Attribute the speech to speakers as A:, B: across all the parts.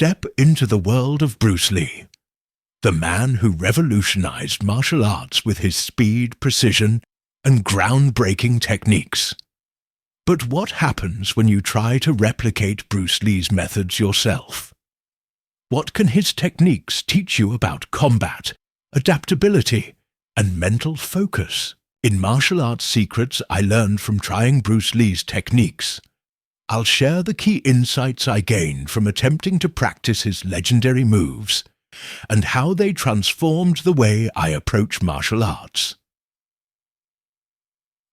A: step into the world of Bruce Lee, the man who revolutionized martial arts with his speed, precision, and groundbreaking techniques. But what happens when you try to replicate Bruce Lee's methods yourself? What can his techniques teach you about combat, adaptability, and mental focus? In Martial Arts Secrets I learned from trying Bruce Lee's techniques, I'll share the key insights I gained from attempting to practice his legendary moves and how they transformed the way I approach martial arts.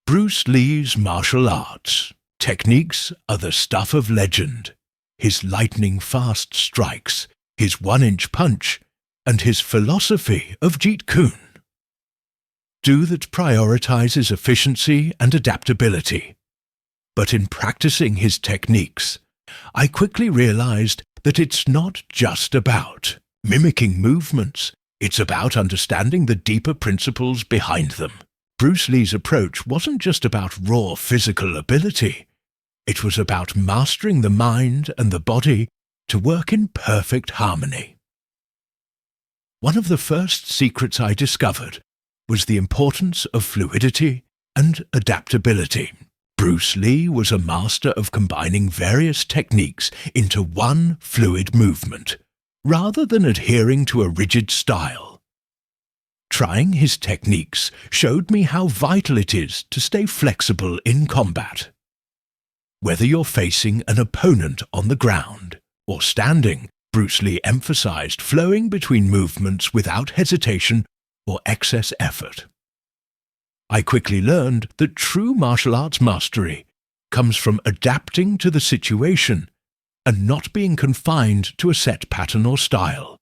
A: Bruce Lee's martial arts techniques are the stuff of legend. His lightning-fast strikes, his one-inch punch, and his philosophy of Jeet Kune. That prioritizes efficiency and adaptability. But in practicing his techniques, I quickly realized that it's not just about mimicking movements, it's about understanding the deeper principles behind them. Bruce Lee's approach wasn't just about raw physical ability, it was about mastering the mind and the body to work in perfect harmony. One of the first secrets I discovered was the importance of fluidity and adaptability. Bruce Lee was a master of combining various techniques into one fluid movement, rather than adhering to a rigid style. Trying his techniques showed me how vital it is to stay flexible in combat. Whether you're facing an opponent on the ground or standing, Bruce Lee emphasized flowing between movements without hesitation or excess effort. I quickly learned that true martial arts mastery comes from adapting to the situation and not being confined to a set pattern or style.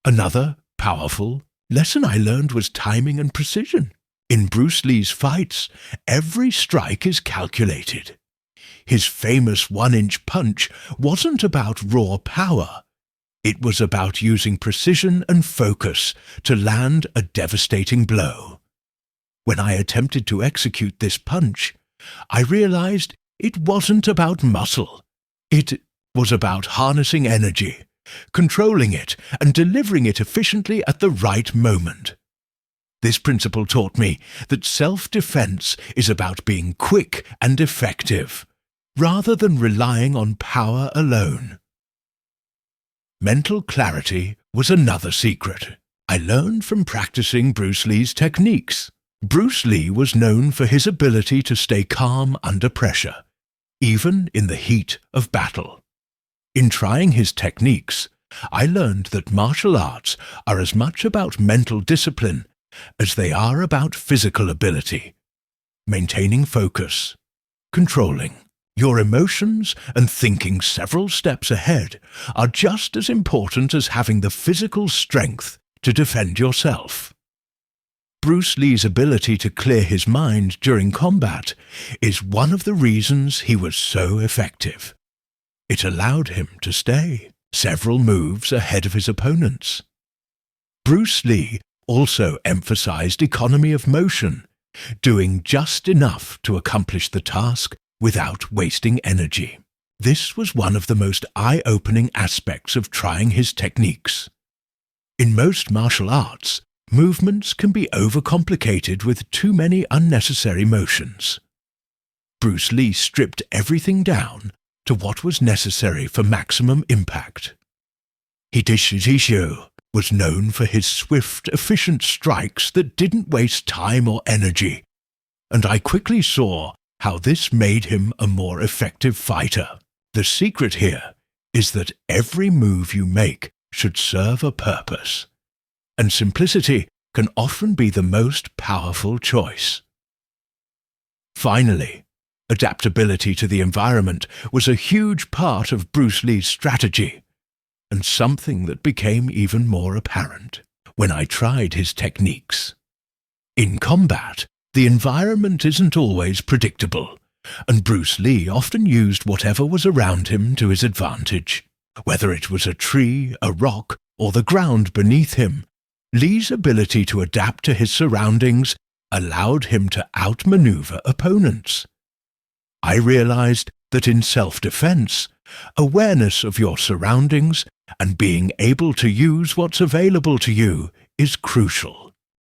A: Another powerful lesson I learned was timing and precision. In Bruce Lee's fights, every strike is calculated. His famous one-inch punch wasn't about raw power. It was about using precision and focus to land a devastating blow. When I attempted to execute this punch, I realized it wasn't about muscle. It was about harnessing energy, controlling it, and delivering it efficiently at the right moment. This principle taught me that self-defense is about being quick and effective, rather than relying on power alone. Mental clarity was another secret I learned from practicing Bruce Lee's techniques. Bruce Lee was known for his ability to stay calm under pressure, even in the heat of battle. In trying his techniques, I learned that martial arts are as much about mental discipline as they are about physical ability, maintaining focus, controlling your emotions, and thinking several steps ahead are just as important as having the physical strength to defend yourself. Bruce Lee's ability to clear his mind during combat is one of the reasons he was so effective. It allowed him to stay several moves ahead of his opponents. Bruce Lee also emphasized economy of motion, doing just enough to accomplish the task without wasting energy. This was one of the most eye-opening aspects of trying his techniques. In most martial arts, movements can be overcomplicated with too many unnecessary motions. Bruce Lee stripped everything down to what was necessary for maximum impact. Hideshishio was known for his swift, efficient strikes that didn't waste time or energy, and I quickly saw how this made him a more effective fighter. The secret here is that every move you make should serve a purpose, and simplicity can often be the most powerful choice. Finally, adaptability to the environment was a huge part of Bruce Lee's strategy, and something that became even more apparent when I tried his techniques. In combat, the environment isn't always predictable, and Bruce Lee often used whatever was around him to his advantage. Whether it was a tree, a rock, or the ground beneath him, Lee's ability to adapt to his surroundings allowed him to outmaneuver opponents. I realized that in self-defense, awareness of your surroundings and being able to use what's available to you is crucial.